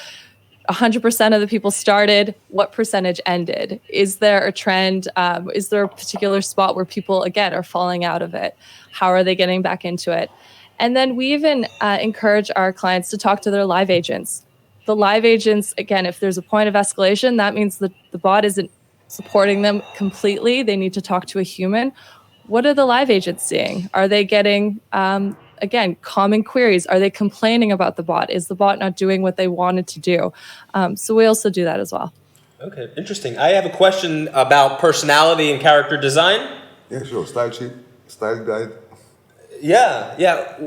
100% of the people started, what percentage ended? Is there a trend? Is there a particular spot where people, again, are falling out of it? How are they getting back into it? And then we even encourage our clients to talk to their live agents. The live agents, again, if there's a point of escalation, that means that the bot isn't supporting them completely. They need to talk to a human. What are the live agents seeing? Are they getting, again, common queries? Are they complaining about the bot? Is the bot not doing what they wanted to do? So we also do that as well. Okay, interesting. I have a question about personality and character design. Yeah, sure. Style sheet, style guide. Yeah.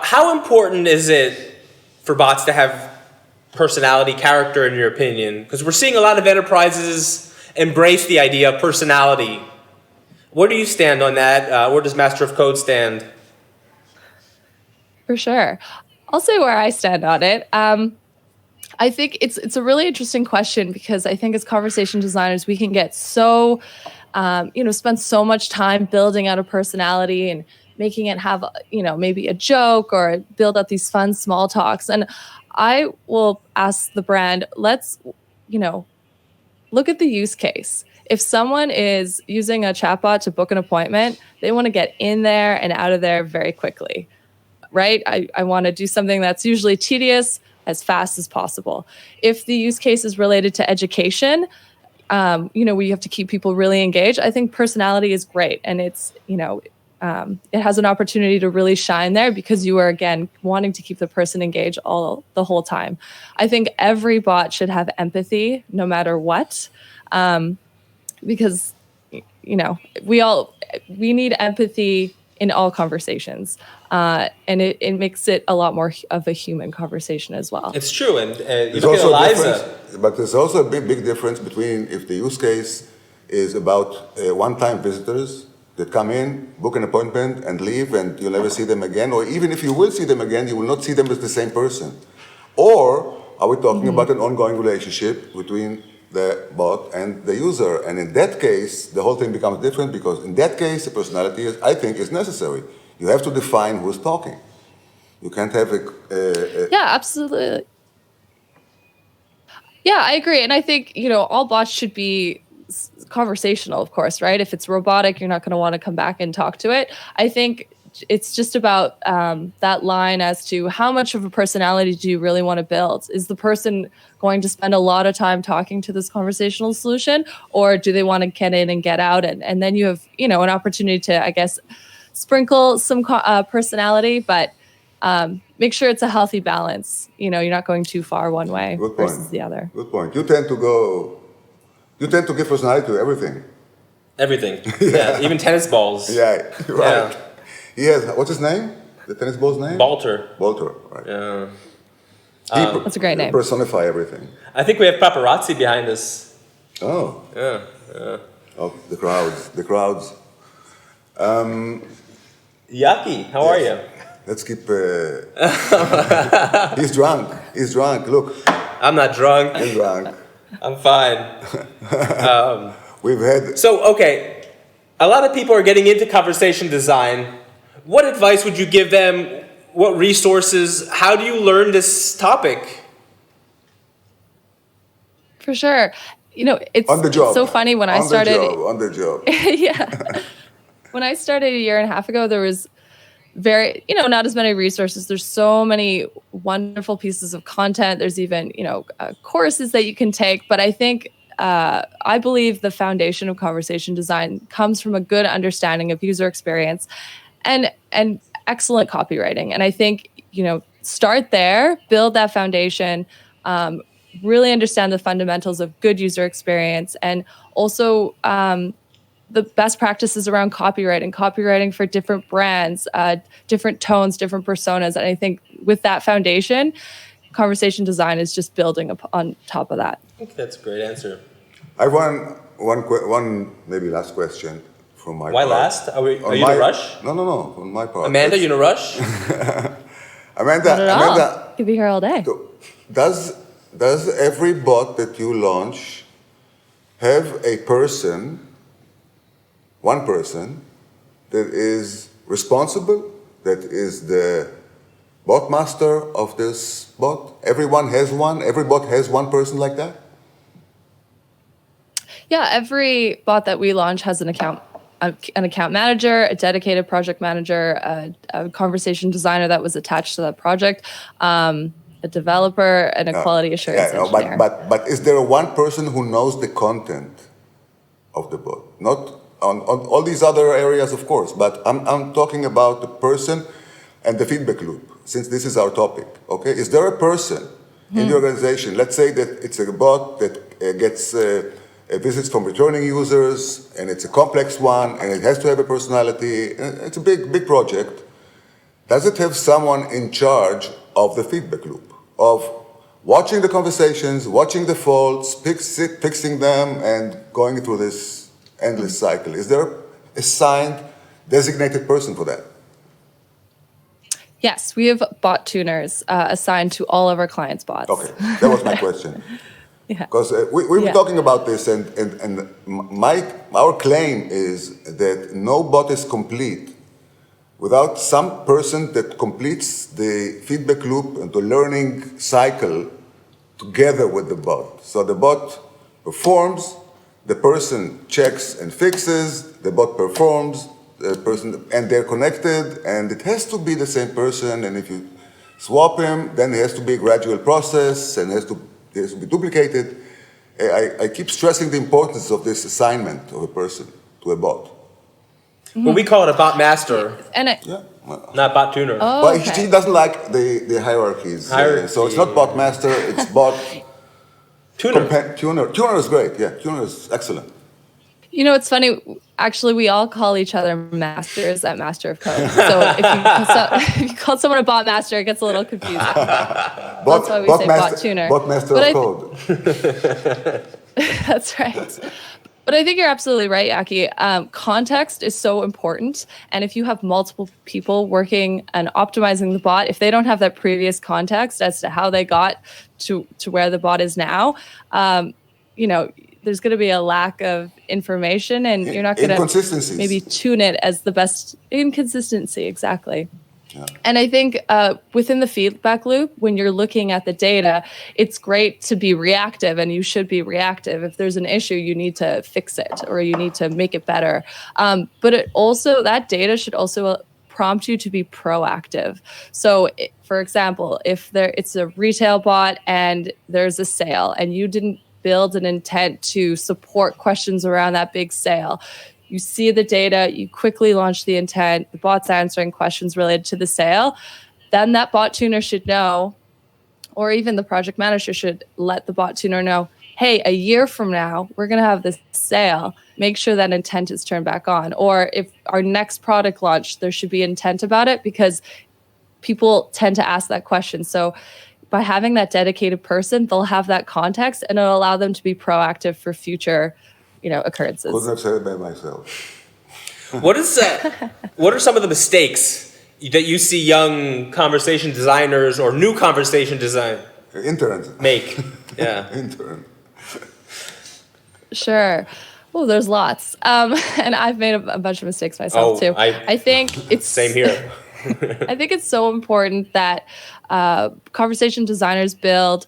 How important is it for bots to have personality, character, in your opinion? Because we're seeing a lot of enterprises embrace the idea of personality. Where do you stand on that? Where does Master of Code stand? For sure. I'll say where I stand on it. I think it's a really interesting question because I think as conversation designers, we can get so, spend so much time building out a personality and making it have, maybe a joke or build up these fun small talks. And I will ask the brand, let's, look at the use case. If someone is using a chatbot to book an appointment, they want to get in there and out of there very quickly, right? I want to do something that's usually tedious as fast as possible. If the use case is related to education, we have to keep people really engaged. I think personality is great. And it's, it has an opportunity to really shine there because you are, again, wanting to keep the person engaged the whole time. I think every bot should have empathy no matter what. Because, we need empathy in all conversations. And it makes it a lot more of a human conversation as well. It's true, and you There's look at also a Eliza. difference, but there's also a big difference between if the use case is about one-time visitors that come in, book an appointment, and leave, and you'll never see them again, or even if you will see them again, you will not see them as the same person. Or are we talking about an ongoing relationship between the bot and the user? And in that case, the whole thing becomes different, because in that case, the personality, I think, is necessary. You have to define who's talking. You can't have Yeah, absolutely. Yeah, I agree. And I think, all bots should be conversational, of course, right? If it's robotic, you're not going to want to come back and talk to it. I think it's just about that line as to how much of a personality do you really want to build? Is the person going to spend a lot of time talking to this conversational solution, or do they want to get in and get out? And then you have, an opportunity to, I guess, sprinkle some personality, but make sure it's a healthy balance. You're not going too far one way versus the other. Good point. You tend to give personality to everything. Everything. Yeah, even tennis balls. Yeah, right. Yeah. He has, what's his name? The tennis ball's name? Bolter. Bolter, right. Yeah. That's a great name. Personify everything. I think we have paparazzi behind us. Oh. Yeah. Oh, the crowds. Yaki, how are you? Let's keep. He's drunk. Look, I'm not drunk. he's drunk. I'm fine. We've had. So, okay, a lot of people are getting into conversation design. What advice would you give them? What resources? How do you learn this topic? For sure. It's On the job. It's so funny when I started. On the job. Yeah. When I started a year and a half ago, there was not as many resources. There's so many wonderful pieces of content. There's even, courses that you can take. But I think, I believe the foundation of conversation design comes from a good understanding of user experience and excellent copywriting. And I think, start there, build that foundation, really understand the fundamentals of good user experience, and also the best practices around copywriting for different brands, different tones, different personas. And I think with that foundation, conversation design is just building on top of that. I think that's a great answer. I have one maybe last question from my part. Why last? Are you in a rush? No, on my part. Amanda, you in a rush? Amanda, Not at all. Could be here all day. Does every bot that you launch have one person that is responsible, that is the bot master of this bot? Everyone has one? Every bot has one person like that? Yeah, every bot that we launch has an account manager, a dedicated project manager, a conversation designer that was attached to that project, a developer, and a quality assurance engineer. But is there one person who knows the content of the bot? Not on all these other areas, of course, but I'm talking about the person and the feedback loop, since this is our topic, okay? Is there a person in the organization, let's say that it's a bot that gets visits from returning users, and it's a complex one, and it has to have a personality, it's a big project. Does it have someone in charge of the feedback loop, of watching the conversations, watching the faults, fixing them, and going through this endless cycle? Is there a assigned, designated person for that? Yes, we have bot tuners assigned to all of our clients' bots. Okay, that was my question. Because we were talking about this, and our claim is that no bot is complete without some person that completes the feedback loop and the learning cycle together with the bot. So the bot performs, the person checks and fixes, the bot performs, the person, and they're connected, and it has to be the same person, and if you swap him, then it has to be a gradual process, and it has to be duplicated. I keep stressing the importance of this assignment of a person to a bot. Well, we call it a bot master, not bot tuner. Oh, But okay. he doesn't like the hierarchies. So it's not bot master, it's bot Tuner. tuner. Tuner is great, yeah. Tuner is excellent. You know, it's funny. Actually, we all call each other masters at Master of Code. So if you call someone a bot master, it gets a little confusing. That's why we say bot tuner. Bot master of code. That's right. But I think you're absolutely right, Yaki. Context is so important. And if you have multiple people working and optimizing the bot, if they don't have that previous context as to how they got to where the bot is now, there's going to be a lack of information, and you're not going to maybe tune it as the best. Inconsistency, exactly. Yeah. And I think within the feedback loop, when you're looking at the data, it's great to be reactive, and you should be reactive. If there's an issue, you need to fix it or you need to make it better. But that data should also prompt you to be proactive. So, for example, if it's a retail bot and there's a sale and you didn't build an intent to support questions around that big sale, you see the data, you quickly launch the intent, the bot's answering questions related to the sale, then that bot tuner should know, or even the project manager should let the bot tuner know, hey, a year from now, we're going to have this sale. Make sure that intent is turned back on. Or if our next product launch, there should be intent about it, because people tend to ask that question. So by having that dedicated person, they'll have that context, and it'll allow them to be proactive for future, occurrences. Couldn't have said it by myself. What are some of the mistakes that you see young conversation designers or new conversation design interns make? Yeah. Intern. Sure. Oh, there's lots. And I've made a bunch of mistakes myself too. I think it's same here. I think it's so important that conversation designers build.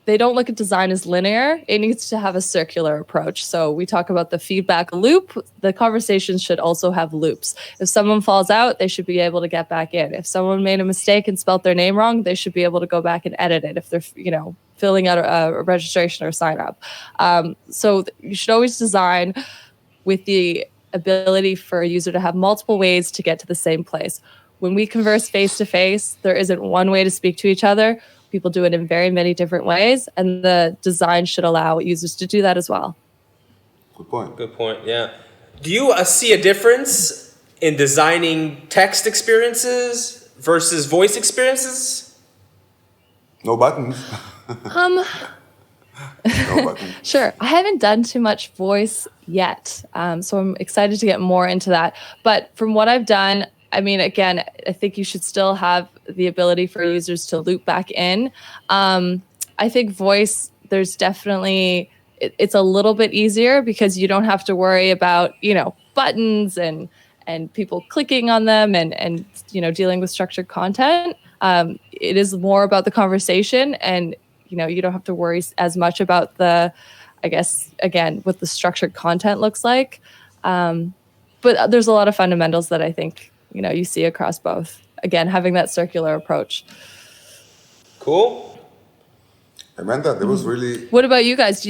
They don't look at design as linear. It needs to have a circular approach. So we talk about the feedback loop. The conversation should also have loops. If someone falls out, they should be able to get back in. If someone made a mistake and spelled their name wrong, they should be able to go back and edit it if they're, filling out a registration or sign up. So you should always design with the ability for a user to have multiple ways to get to the same place. When we converse face-to-face, there isn't one way to speak to each other. People do it in very many different ways, and the design should allow users to do that as well. Good point. Good point, yeah. Do you see a difference in designing text experiences versus voice experiences? No buttons. No buttons. Sure. I haven't done too much voice yet, so I'm excited to get more into that. But from what I've done, again, I think you should still have the ability for users to loop back in. I think voice, there's definitely, it's a little bit easier because you don't have to worry about, buttons and people clicking on them and dealing with structured content. It is more about the conversation, and, you don't have to worry as much about what the structured content looks like. But there's a lot of fundamentals that I think, you see across both. Again, having that circular approach. Cool. Amanda, there was really... What about you guys?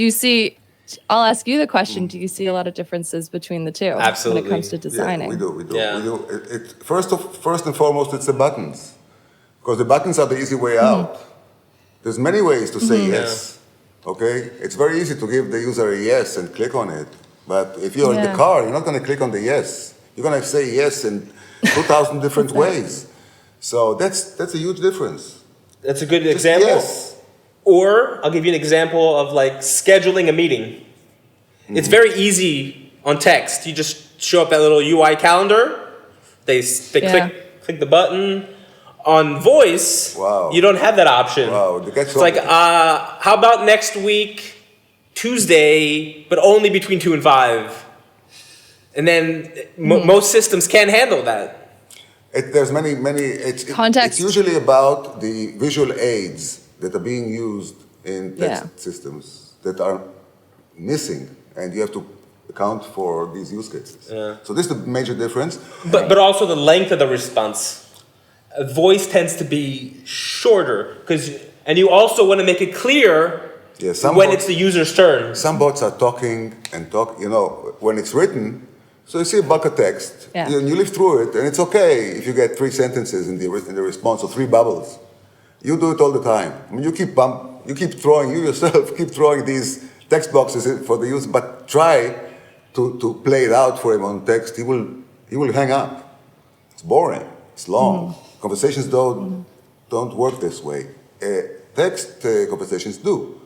I'll ask you the question. Do you see a lot of differences between the two? Absolutely. When it comes to designing? Yeah, we do. Yeah. We do. First and foremost, it's the buttons. Because the buttons are the easy way out. There's many ways to say yes. Okay? It's very easy to give the user a yes and click on it. But if you're in the car, you're not going to click on the yes. You're going to say yes in 2,000 different ways. So that's a huge difference. That's a good example. Yes. Or I'll give you an example of scheduling a meeting. It's very easy on text. You just show up that little UI calendar. They click the button. On voice, you don't have that option. Wow. It's how about next week, Tuesday, but only between 2 and 5? And then most systems can't handle that. There's many. It's usually about the visual aids that are being used in text systems that are missing, and you have to account for these use cases. Yeah. So this is the major difference. But also the length of the response. Voice tends to be shorter and you also want to make it clear when it's the user's turn. Some bots are talking when it's written. So you see a block of text, and you live through it, and it's okay if you get 3 sentences in the response or 3 bubbles. You do it all the time. You yourself keep throwing these text box is for the user, but try to play it out for him on text. He will hang up. It's boring. It's long. Conversations don't work this way. Text conversations do,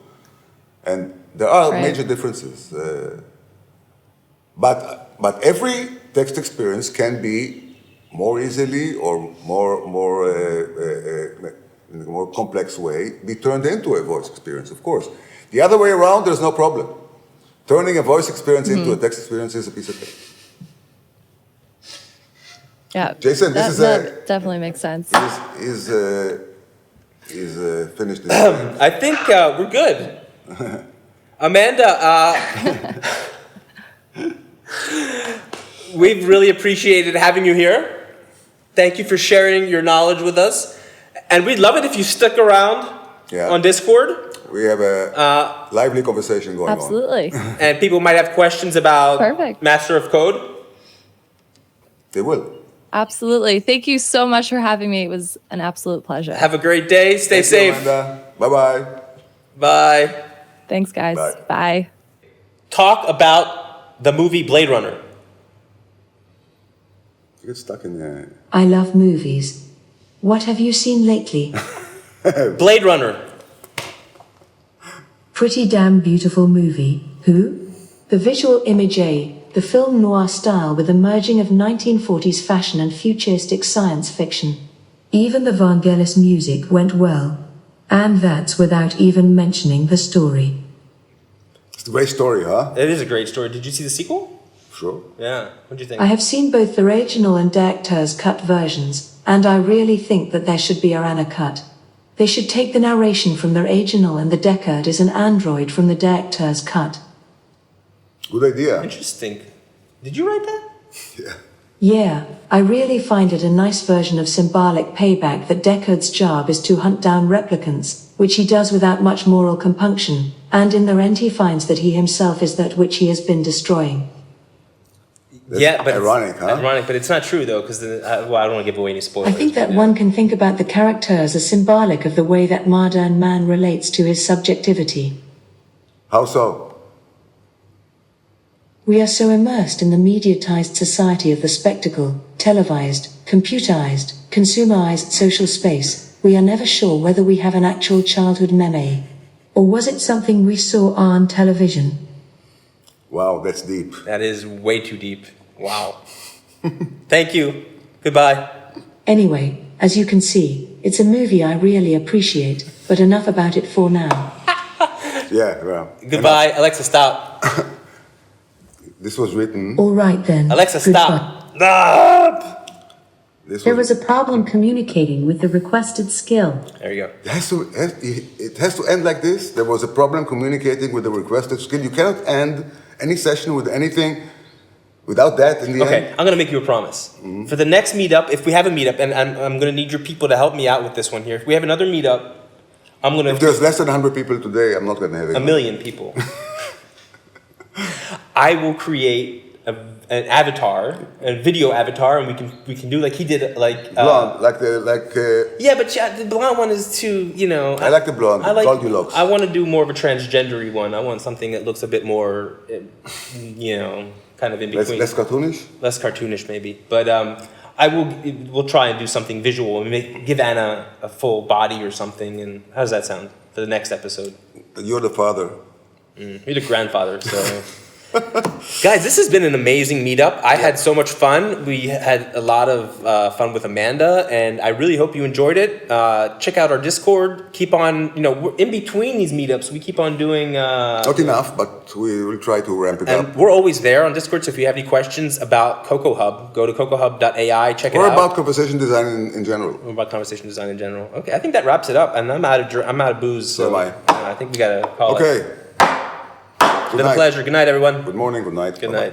and there are major differences. But every text experience can be more easily or in a more complex way be turned into a voice experience, of course. The other way around, there's no problem. Turning a voice experience into a text experience is a piece of cake. Yeah, Jason, that definitely makes sense. Is finished. I think we're good. Amanda, we've really appreciated having you here. Thank you for sharing your knowledge with us. And we'd love it if you stuck around on Discord. We have a lively conversation going Absolutely. on. And people might have questions about Master of Code. They will. Absolutely. Thank you so much for having me. It was an absolute pleasure. Have a great day. Stay safe. Bye-bye. Bye. Thanks, guys. Bye. Talk about the movie Blade Runner. You get stuck in there. I love movies. What have you seen lately? Blade Runner. Pretty damn beautiful movie. Who? The visual image the film noir style with a merging of 1940s fashion and futuristic science fiction. Even the Vangelis music went well. And that's without even mentioning the story. It's a great story, huh? It is a great story. Did you see the sequel? Sure. Yeah. What do you think? I have seen both the original and director's cut versions, and I really think that there should be a Rana cut. They should take the narration from the original and the Deckard is an android from the director's cut. Good idea. Interesting. Did you write that? Yeah. Yeah, I really find it a nice version of symbolic payback that Deckard's job is to hunt down replicants, which he does without much moral compunction, and in the end he finds that he himself is that which he has been destroying. That's but ironic, huh? Ironic, but it's not true though, because I don't want to give away any spoilers. I think that one can think about the characters as symbolic of the way that modern man relates to his subjectivity. How so? We are so immersed in the mediatized society of the spectacle, televised, computerized, consumerized social space, we are never sure whether we have an actual childhood memory. Or was it something we saw on television? Wow, that's deep. That is way too deep. Wow. Thank you. Goodbye. Anyway, as you can see, it's a movie I really appreciate, but enough about it for now. Yeah, well. Goodbye. Alexa, stop. This was written. All right then. Alexa, stop. There was a problem communicating with the requested skill. There you go. It has to end like this. There was a problem communicating with the requested skill. You cannot end any session with anything without that in the end. Okay, I'm going to make you a promise. For the next meetup, if we have a meetup, and I'm going to need your people to help me out with this one here. If we have another meetup, I'm going to... If there's less than 100 people today, I'm not going to have it. 1 million people. I will create an avatar, a video avatar, and we can do like he did, like blonde, yeah, but the blonde one is too, I like the blonde. Goldilocks. I want to do more of a transgendery one. I want something that looks a bit more, kind of in between. Less cartoonish. Less cartoonish, maybe. But we'll try and do something visual and give Anna a full body or something. And how does that sound for the next episode? You're the father. You're the grandfather, so. Guys, this has been an amazing meetup. I had so much fun. We had a lot of fun with Amanda, and I really hope you enjoyed it. Check out our Discord. Keep on, we're in between these meetups, we keep on doing... Not enough, but we will try to ramp it up. We're always there on Discord, so if you have any questions about CoCoHub, go to cocohub.ai, check it out. Or about conversation design in general. Or about conversation design in general. Okay, I think that wraps it up, and I'm out of booze, so am I. I think we got to call it. Okay. It's been a pleasure. Good night, everyone. Good morning, good night. Good night.